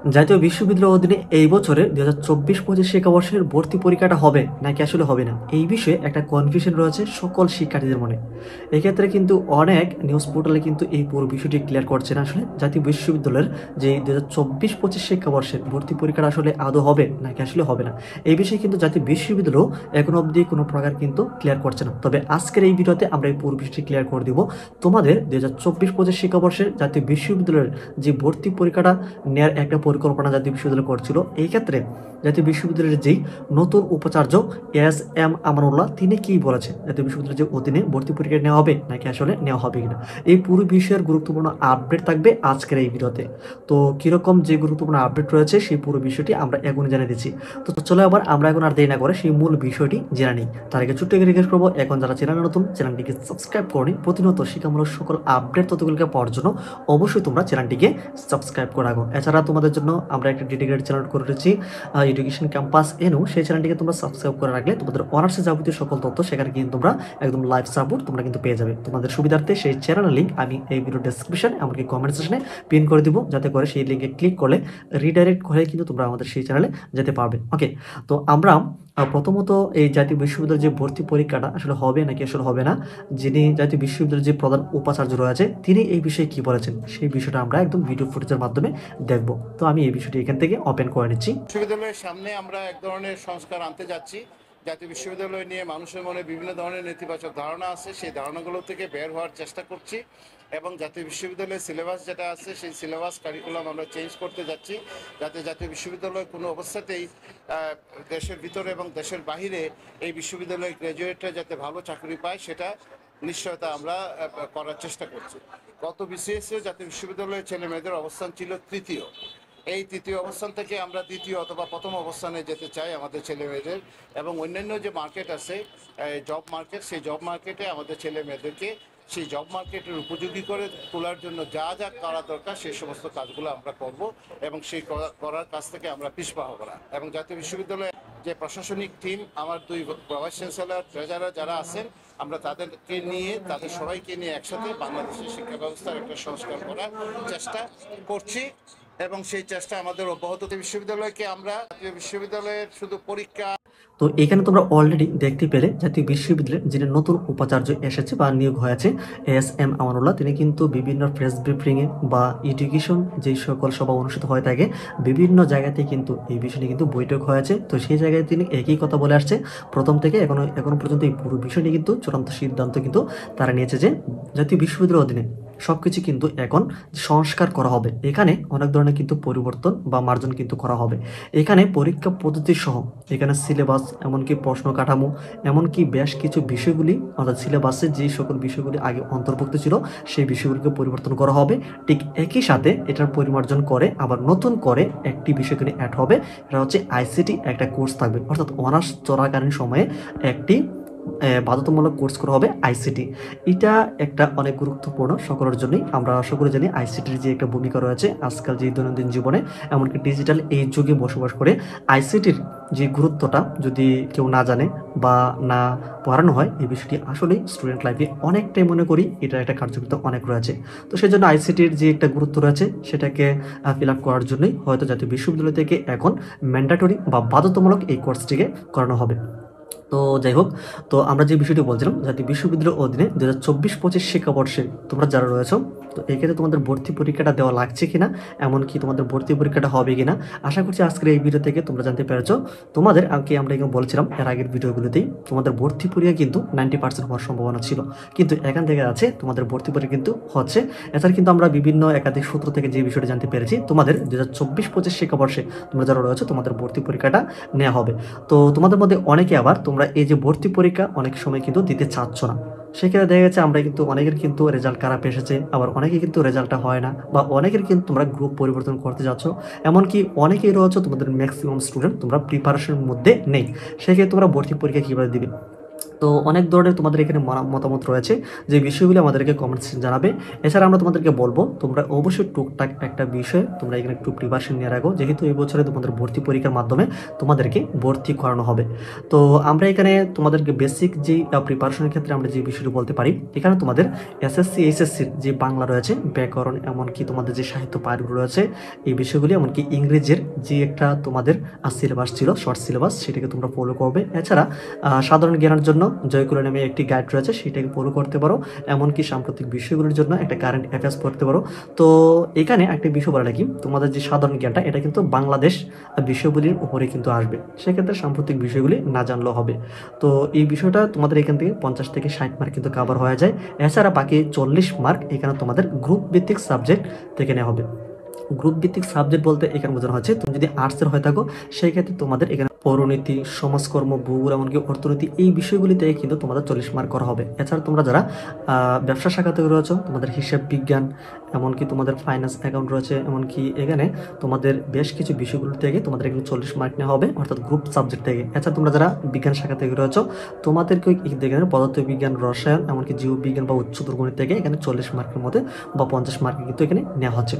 জাতীয় বিশ্ববিদ্যালয়ের অধীনে এই বছরে 2024-25 শিক্ষাবর্ষের ভর্তি পরীক্ষাটা হবে নাকি আসলে হবে না, এই বিষয়ে একটা কনফিউশন রয়েছে সকল শিক্ষার্থীদের মনে। এক্ষেত্রে কিন্তু অনেক নিউজ পোর্টালে কিন্তু এই পুরো বিষয়টি ক্লিয়ার করছে না আসলে জাতীয় বিশ্ববিদ্যালয়ের যে 2024-25 শিক্ষাবর্ষের ভর্তি পরীক্ষাটা আসলে আদৌ হবে নাকি আসলে হবে না, এই বিষয়ে কিন্তু জাতীয় বিশ্ববিদ্যালয় এখন অবধি কোনো প্রকার কিন্তু ক্লিয়ার করছে না। তবে আজকের এই ভিডিওতে আমরা এই পুরো বিষয়টি ক্লিয়ার করে দিব। তোমাদের 2024-25 শিক্ষাবর্ষের জাতীয় বিশ্ববিদ্যালয়ের যে ভর্তি পরীক্ষাটা নেয়ার একটা পরিকল্পনা জাতীয় বিশ্ববিদ্যালয় করছিল, এই ক্ষেত্রে জাতীয় বিশ্ববিদ্যালয়ের যেই নতুন উপাচার্য এস আমানুল্লাহ তিনি কি বলেছেন, জাতীয় বিশ্ববিদ্যালয়ের যে অধীনে ভর্তি পরীক্ষা নেওয়া হবে নাকি আসলে নেওয়া হবে কিনা, এই পুরো বিষয়ের গুরুত্বপূর্ণ আপডেট থাকবে আজকের এই ভিডিওতে। তো কিরকম যে গুরুত্বপূর্ণ আপডেট রয়েছে সেই পুরো বিষয়টি আমরা এখন জেনে দিচ্ছি। তো চলো আবার আমরা এখন আর দেরি না করে সেই মূল বিষয়টি জেনে নিই। তার আগে ছোট্ট করে রিকোয়েস্ট করবো, এখন যারা চ্যানেলে নতুন চ্যানেলটিকে সাবস্ক্রাইব করনি, প্রতিনিয়ত শিক্ষামূলক সকল আপডেট তথ্যগুলোকে পাওয়ার জন্য অবশ্যই তোমরা চ্যানেলটিকে সাবস্ক্রাইব করে রাখো। এছাড়া তোমাদের জন্য আমরা একটা ডেডিকেটেড চ্যানেল করে রেখেছি এডুকেশন ক্যাম্পাস এনু, সেই চ্যানেলটিকে তোমরা সাবস্ক্রাইব করে রাখলে তোমাদের অনার্সের যাবতীয় সকল তথ্য সেখানে কিন্তু তোমরা একদম লাইভ সাপোর্ট তোমরা কিন্তু পেয়ে যাবে। তোমাদের সুবিধার্থে সেই চ্যানেলের লিঙ্ক আমি এই ভিডিও ডেসক্রিপশন এমনকি কমেন্ট সেকশনে পিন করে দিব, যাতে করে সেই লিঙ্কে ক্লিক করলে রিডাইরেক্ট করে কিন্তু তোমরা আমাদের সেই চ্যানেলে যেতে পারবে। ওকে, তো আমরা প্রথমত এই জাতীয় বিশ্ববিদ্যালয়ের যে ভর্তি পরীক্ষাটা আসলে হবে নাকি আসলে হবে না, যিনি জাতীয় বিশ্ববিদ্যালয়ের যে প্রধান উপাচার্য রয়েছে তিনি এই বিষয়ে কি বলেছেন সেই বিষয়টা আমরা একদম ভিডিও ফুটেজের মাধ্যমে দেখব। তো আমি এই বিষয়টি এখান থেকে ওপেন করে নিচ্ছি। বিশ্ববিদ্যালয়ের সামনে আমরা এক ধরনের সংস্কার আনতে যাচ্ছি। জাতীয় বিশ্ববিদ্যালয় নিয়ে মানুষের মনে বিভিন্ন ধরনের নেতিবাচক ধারণা আছে, সেই ধারণাগুলো থেকে বের হওয়ার চেষ্টা করছি এবং জাতীয় বিশ্ববিদ্যালয়ের সিলেবাস যেটা আছে সেই সিলেবাস কারিকুলাম আমরা চেঞ্জ করতে যাচ্ছি, যাতে জাতীয় বিশ্ববিদ্যালয় কোনো অবস্থাতেই দেশের ভিতরে এবং দেশের বাহিরে এই বিশ্ববিদ্যালয়ের গ্র্যাজুয়েটরা যাতে ভালো চাকরি পায় সেটা নিশ্চয়তা আমরা করার চেষ্টা করছি। গত বিসিএসে জাতীয় বিশ্ববিদ্যালয়ের ছেলে মেয়েদের অবস্থান ছিল তৃতীয়। এই তৃতীয় অবস্থান থেকে আমরা দ্বিতীয় অথবা প্রথম অবস্থানে যেতে চাই আমাদের ছেলে মেয়েদের, এবং অন্যান্য যে মার্কেট আছে জব মার্কেট, সেই জব মার্কেটে আমাদের ছেলে মেয়েদেরকে সেই জব মার্কেটের উপযোগী করে তোলার জন্য যা যা করা দরকার সেই সমস্ত কাজগুলো আমরা করব এবং সেই করার কাজ থেকে আমরা পিছপা হব না। এবং জাতীয় বিশ্ববিদ্যালয়ে যে প্রশাসনিক টিম, আমার দুই ভাইস চ্যান্সেলর, ট্রেজারার যারা আছেন, আমরা তাদেরকে নিয়ে তাদের সবাইকে নিয়ে একসাথে বাংলাদেশের শিক্ষা ব্যবস্থার একটা সংস্কার করার চেষ্টা করছি এবং সেই চেষ্টা আমাদের অব্যাহত। বিশ্ববিদ্যালয়কে আমরা জাতীয় বিশ্ববিদ্যালয়ের শুধু পরীক্ষা। তো এখানে তোমরা অলরেডি দেখতে পেলে জাতীয় বিশ্ববিদ্যালয়ের যিনি নতুন উপাচার্য এসেছে বা নিয়োগ হয়েছে আমানুল্লাহ, তিনি কিন্তু বিভিন্ন প্রেস ব্রিফিংয়ে বা এডুকেশন যেই সকল সভা অনুষ্ঠিত হয়ে থাকে বিভিন্ন জায়গাতে কিন্তু এই বিষয় নিয়ে কিন্তু বৈঠক হয়েছে। তো সেই জায়গায় তিনি একই কথা বলে আসছে প্রথম থেকে এখনো পর্যন্ত। এই পুরো বিষয়টি কিন্তু চূড়ান্ত সিদ্ধান্ত কিন্তু তারা নিয়েছে যে জাতীয় বিশ্ববিদ্যালয়ের অধীনে সবকিছু কিন্তু এখন সংস্কার করা হবে। এখানে অনেক ধরনের কিন্তু পরিবর্তন বা মার্জন কিন্তু করা হবে। এখানে পরীক্ষা পদ্ধতি সহ এখানে সিলেবাস, এমনকি প্রশ্ন কাঠামো, এমনকি বেশ কিছু বিষয়গুলি অর্থাৎ সিলেবাসে যে সকল বিষয়গুলি আগে অন্তর্ভুক্ত ছিল সেই বিষয়গুলিকে পরিবর্তন করা হবে। ঠিক একই সাথে এটার পরিমার্জন করে আবার নতুন করে একটি বিষয় কিন্তু অ্যাড হবে, এটা হচ্ছে আইসিটি একটা কোর্স থাকবে, অর্থাৎ অনার্স চলাকালীন সময়ে একটি বাধ্যতামূলক কোর্স করা হবে আইসিটি। এটা একটা অনেক গুরুত্বপূর্ণ সকলের জন্যই। আমরা আশা করে জানি আইসিটির যে একটা ভূমিকা রয়েছে আজকাল যে দৈনন্দিন জীবনে, এমনকি ডিজিটাল এই যুগে বসবাস করে আইসিটির যে গুরুত্বটা যদি কেউ না জানে বা না পড়ানো হয়, এই বিষয়টি আসলেই স্টুডেন্ট লাইফে অনেকটাই মনে করি এটা একটা কার্যকরিতা অনেক রয়েছে। তো সেই জন্য আইসিটির যে একটা গুরুত্ব রয়েছে সেটাকে ফিল আপ করার জন্যই হয়তো জাতীয় বিশ্ববিদ্যালয় থেকে এখন ম্যান্ডেটরি বা বাধ্যতামূলক এই কোর্সটিকে করানো হবে। তো যাই হোক, তো আমরা যে বিষয়টি বলছিলাম জাতীয় বিশ্ববিদ্যালয়ের অধীনে 2024-25 শিক্ষাবর্ষে তোমরা যারা রয়েছ, তো এক্ষেত্রে তোমাদের ভর্তি পরীক্ষাটা দেওয়া লাগছে কিনা, এমনকি তোমাদের ভর্তি পরীক্ষাটা হবে কিনা, আশা করছি আজকের এই ভিডিও থেকে তোমরা জানতে পেরেছো। তোমাদের আগে আমরা এখানে বলছিলাম এর আগের ভিডিওগুলোতেই তোমাদের ভর্তি পরীক্ষা কিন্তু 90% হওয়ার সম্ভাবনা ছিল, কিন্তু এখান থেকে আছে তোমাদের ভর্তি পরীক্ষা কিন্তু হচ্ছে। এছাড়া কিন্তু আমরা বিভিন্ন একাধিক সূত্র থেকে যে বিষয়টি জানতে পেরেছি, তোমাদের 2024-25 শিক্ষাবর্ষে তোমরা যারা রয়েছে তোমাদের ভর্তি পরীক্ষাটা নেওয়া হবে। তো তোমাদের মধ্যে অনেকে আবার তোমরা এই যে ভর্তি পরীক্ষা অনেক সময় কিন্তু দিতে চাচ্ছ না, সেক্ষেত্রে দেখা গেছে আমরা কিন্তু অনেকের কিন্তু রেজাল্ট খারাপ এসেছে, আবার অনেকে কিন্তু রেজাল্টটা হয় না, বা অনেকের কিন্তু তোমরা গ্রুপ পরিবর্তন করতে যাচ্ছ, এমনকি অনেকেই রয়েছে তোমাদের ম্যাক্সিমাম স্টুডেন্ট তোমরা প্রিপারেশনের মধ্যে নেই, সেক্ষেত্রে তোমরা ভর্তি পরীক্ষা কীভাবে দিবে। তো অনেক ধরনের তোমাদের এখানে মতামত রয়েছে, যে বিষয়গুলো আমাদেরকে কমেন্টস জানাবে। এছাড়া আমরা তোমাদেরকে বলবো তোমরা অবশ্যই টুকটাক একটা বিষয় তোমরা এখানে একটু প্রিপারেশন নিয়ে রাখো, যেহেতু এই বছরে তোমাদের ভর্তি পরীক্ষার মাধ্যমে তোমাদেরকে ভর্তি করানো হবে। তো আমরা এখানে তোমাদেরকে বেসিক যে প্রিপারেশনের ক্ষেত্রে আমরা যে বিষয়টি বলতে পারি, এখানে তোমাদের এসএসসি এইচএসসির যে বাংলা রয়েছে, ব্যাকরণ, এমনকি তোমাদের যে সাহিত্য পাঠগুলো রয়েছে এই বিষয়গুলি, এমনকি ইংরেজির যে একটা তোমাদের সিলেবাস ছিল, শর্ট সিলেবাস, সেটাকে তোমরা ফলো করবে। এছাড়া সাধারণ জ্ঞানের জন্য জয়কুলা নামে একটি গাইড রয়েছে, সেটাকে ফলো করতে পারো। এমনকি সাম্প্রতিক বিষয়গুলোর জন্য একটা কারেন্ট অ্যাফেয়ার্স পড়তে পারো। তো এখানে একটা বিষয় বলা কি, তোমাদের যে সাধারণ জ্ঞানটা এটা কিন্তু বাংলাদেশ বিষয়গুলির উপরে কিন্তু আসবে, সেক্ষেত্রে সাম্প্রতিক বিষয়গুলি না জানলেও হবে। তো এই বিষয়টা তোমাদের এখান থেকে 50 থেকে 60 মার্ক কিন্তু কভার হয়ে যায়। এছাড়া বাকি 40 মার্ক এখানে তোমাদের গ্রুপ ভিত্তিক সাবজেক্ট থেকে নেওয়া হবে। গ্রুপ ভিত্তিক সাবজেক্ট বলতে এখানে বোঝানো হচ্ছে, তুমি যদি আর্টসের হয়ে থাকো সেই ক্ষেত্রে তোমাদের এখানে পৌরনীতি, সমাজকর্ম, ভূগোল, এমনকি অর্থনীতি, এই বিষয়গুলি থেকে কিন্তু তোমাদের 40 মার্ক করা হবে। এছাড়া তোমরা যারা ব্যবসা শাখা থেকে রয়েছে, তোমাদের হিসাব বিজ্ঞান, এমনকি তোমাদের ফাইন্যান্স অ্যাকাউন্ট রয়েছে, এমনকি এখানে তোমাদের বেশ কিছু বিষয়গুলো থেকে তোমাদের এখানে 40 মার্ক নেওয়া হবে, অর্থাৎ গ্রুপ সাবজেক্ট থেকে। এছাড়া তোমরা যারা বিজ্ঞান শাখা থেকে রয়েছে, তোমাদেরকে এখানে পদার্থবিজ্ঞান, রসায়ন, এমনকি জীববিজ্ঞান বা উচ্চতর গণিত থেকে এখানে 40 মার্কের মধ্যে বা 50 মার্কে কিন্তু এখানে নেওয়া হচ্ছে।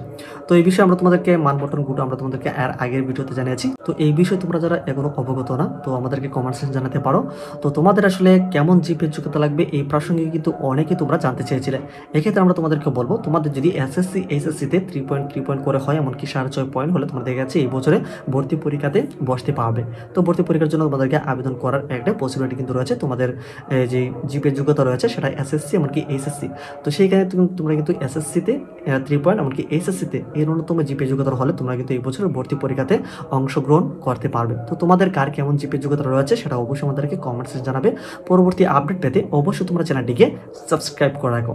তো এই বিষয়ে আমরা তোমাদেরকে মান বটন গুলো আমরা তোমাদেরকে আর আগের ভিডিওতে জানিয়েছি। তো এই বিষয়ে তোমরা যারা এখনো অবগত না, তো আমাদেরকে কমেন্ট সেকশনে জানাতে পারো। তো তোমাদের আসলে কেমন জিপে যোগ্যতা লাগবে এই প্রসঙ্গে কিন্তু অনেকেই তোমরা জানতে চেয়েছিলে। এক্ষেত্রে আমরা তোমাদেরকে বলবো, তোমাদের যদি এসএসসি এইচএসসিতে 3.3 পয়েন্ট করে হয়, এমনকি 6.5 পয়েন্ট হলে তোমাদের দেখা যাচ্ছে এই বছরে ভর্তি পরীক্ষাতে বসতে পারবে। তো ভর্তি পরীক্ষার জন্য তোমাদেরকে আবেদন করার একটা পসিবিলিটি কিন্তু রয়েছে। তোমাদের যে জিপে যোগ্যতা রয়েছে সেটা এসএসসি এমনকি এইচএসসি। তো সেইখানে তোমরা কিন্তু এসএসসিতে 3 পয়েন্ট, এমনকি এইচএসসিতে এর ন্যূনতম জিপে যোগ্যতা হলে তোমরা কিন্তু এই বছরের ভর্তি পরীক্ষাতে অংশগ্রহণ করতে পারবে। তো তোমাদের কার কেমন জিপে যোগ্যতা রয়েছে সেটা অবশ্যই আমাদেরকে কমেন্টসে জানাবে। পরবর্তী আপডেট পেতে অবশ্যই তোমরা চ্যানেলটিকে সাবস্ক্রাইব করে রাখো।